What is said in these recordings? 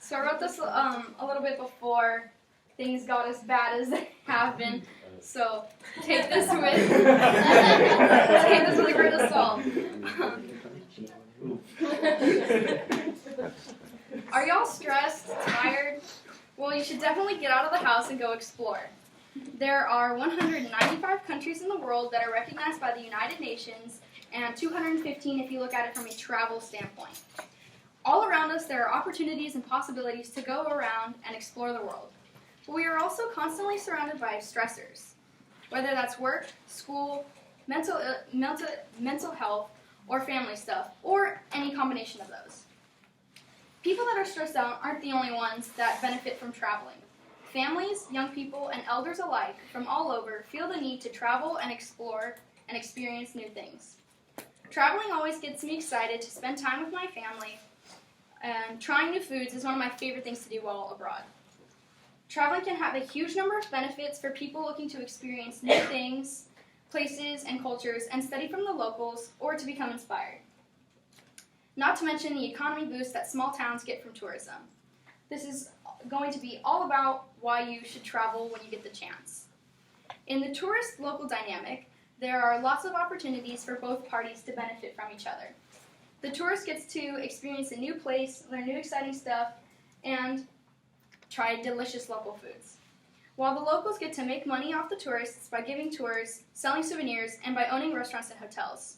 So I wrote this a little bit before things got as bad as they have been. So take this with a grain of salt. Are y'all stressed, tired? Well, you should definitely get out of the house and go explore. There are 195 countries in the world that are recognized by the United Nations, and 215 if you look at it from a travel standpoint. All around us, there are opportunities and possibilities to go around and explore the world. But we are also constantly surrounded by stressors, whether that's work, school, mental health, or family stuff, or any combination of those. People that are stressed out aren't the only ones that benefit from traveling. Families, young people, and elders alike from all over feel the need to travel and explore and experience new things. Traveling always gets me excited to spend time with my family, and trying new foods is one of my favorite things to do while abroad. Traveling can have a huge number of benefits for people looking to experience new things, places, and cultures, and study from the locals, or to become inspired. Not to mention the economy boost that small towns get from tourism. This is going to be all about why you should travel when you get the chance. In the tourist local dynamic, there are lots of opportunities for both parties to benefit from each other. The tourist gets to experience a new place, learn new exciting stuff, and try delicious local foods. While the locals get to make money off the tourists by giving tours, selling souvenirs, and by owning restaurants and hotels.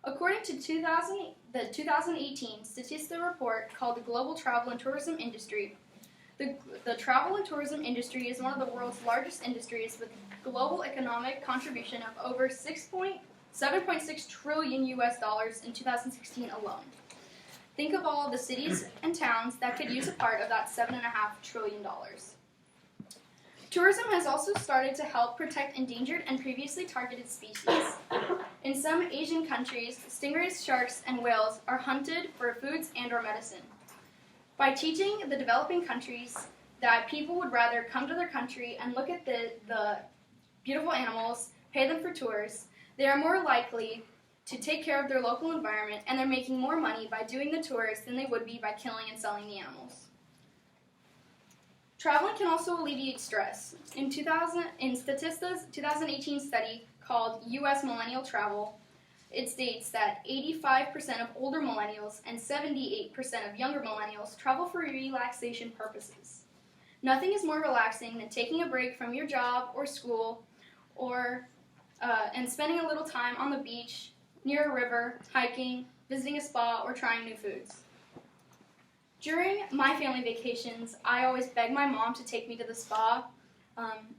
According to the 2018 Statista report called the Global Travel and Tourism Industry, the travel and tourism industry is one of the world's largest industries with global economic contribution of over $7.6 trillion in 2016 alone. Think of all the cities and towns that could use a part of that $7.5 trillion. Tourism has also started to help protect endangered and previously targeted species. In some Asian countries, stingrays, sharks, and whales are hunted for foods and/or medicine. By teaching the developing countries that people would rather come to their country and look at the beautiful animals, pay them for tours, they are more likely to take care of their local environment, and they're making more money by doing the tours than they would be by killing and selling the animals. Traveling can also alleviate stress. In Statista's 2018 study called U.S. Millennial Travel, it states that 85% of older millennials and 78% of younger millennials travel for relaxation purposes. Nothing is more relaxing than taking a break from your job or school and spending a little time on the beach, near a river, hiking, visiting a spa, or trying new foods. During my family vacations, I always beg my mom to take me to the spa.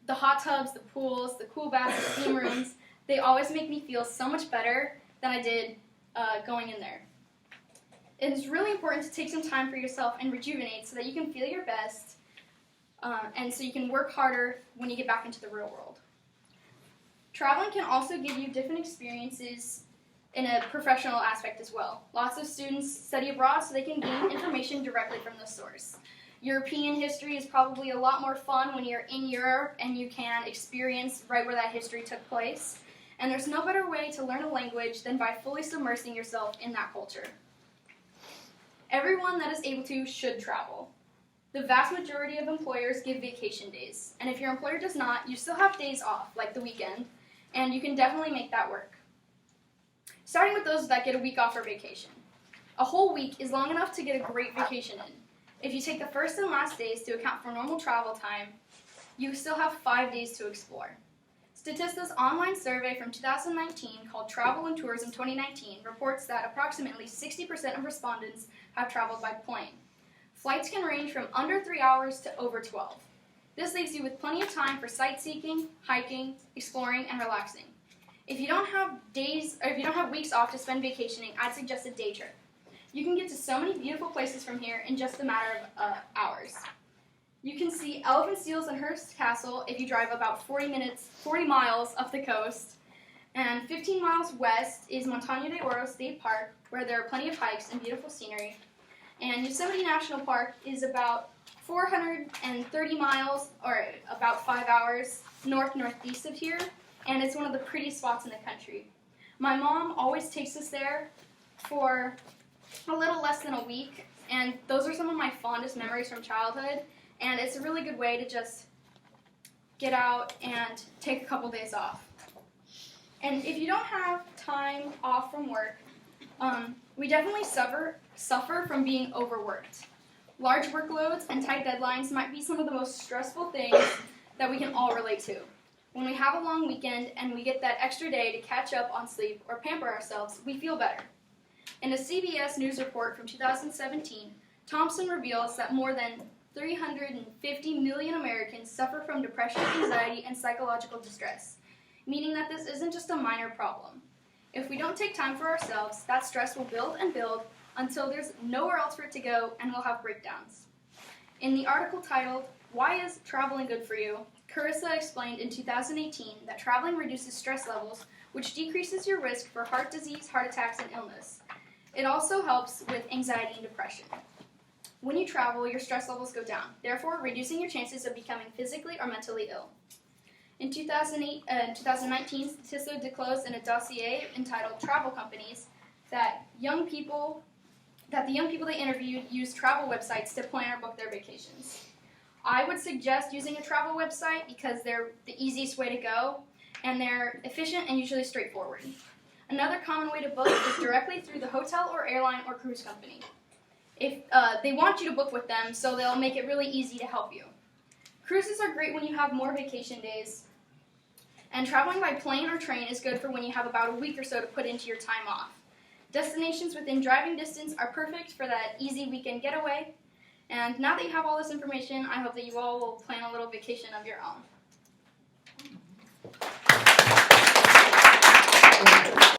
The hot tubs, the pools, the cool baths, the steam rooms, they always make me feel so much better than I did going in there. It is really important to take some time for yourself and rejuvenate so that you can feel your best and so you can work harder when you get back into the real world. Traveling can also give you different experiences in a professional aspect as well. Lots of students study abroad so they can gain information directly from the source. European history is probably a lot more fun when you're in Europe and you can experience right where that history took place. And there's no better way to learn a language than by fully submersing yourself in that culture. Everyone that is able to should travel. The vast majority of employers give vacation days, and if your employer does not, you still have days off, like the weekend, and you can definitely make that work. Starting with those that get a week off for vacation. A whole week is long enough to get a great vacation in. If you take the first and last days to account for normal travel time, you still have 5 days to explore. Statista's online survey from 2019 called Travel and Tourism 2019 reports that approximately 60% of respondents have traveled by plane. Flights can range from under 3 hours to over 12. This leaves you with plenty of time for sightseeing, hiking, exploring, and relaxing. If you don't have weeks off to spend vacationing, I'd suggest a day trip. You can get to so many beautiful places from here in just a matter of hours. You can see Elephant Seals and Hearst Castle if you drive about 40 miles up the coast. And 15 miles west is Montaña de Oro State Park, where there are plenty of hikes and beautiful scenery. And Yosemite National Park is about 430 miles, or about 5 hours, northeast of here, and it's one of the prettiest spots in the country. My mom always takes us there for a little less than a week, And those are some of my fondest memories from childhood, and it's a really good way to just get out and take a couple days off. And if you don't have time off from work, we definitely suffer from being overworked. Large workloads and tight deadlines might be some of the most stressful things that we can all relate to. When we have a long weekend and we get that extra day to catch up on sleep or pamper ourselves, we feel better. In a CBS News report from 2017, Thompson reveals that more than 350 million Americans suffer from depression, anxiety, and psychological distress, meaning that this isn't just a minor problem. If we don't take time for ourselves, that stress will build and build until there's nowhere else for it to go, and we'll have breakdowns. In the article titled, "Why is Traveling Good for You?" Carissa explained in 2018 that traveling reduces stress levels, which decreases your risk for heart disease, heart attacks, and illness. It also helps with anxiety and depression. When you travel, your stress levels go down, therefore reducing your chances of becoming physically or mentally ill. In 2019, Statista disclosed in a dossier entitled "Travel Companies" that the young people they interviewed use travel websites to plan or book their vacations. I would suggest using a travel website because they're the easiest way to go, and they're efficient and usually straightforward. Another common way to book is directly through the hotel or airline or cruise company. If they want you to book with them, so they'll make it really easy to help you. Cruises are great when you have more vacation days, and traveling by plane or train is good for when you have about a week or so to put into your time off. Destinations within driving distance are perfect for that easy weekend getaway. And now that you have all this information, I hope that you all will plan a little vacation of your own.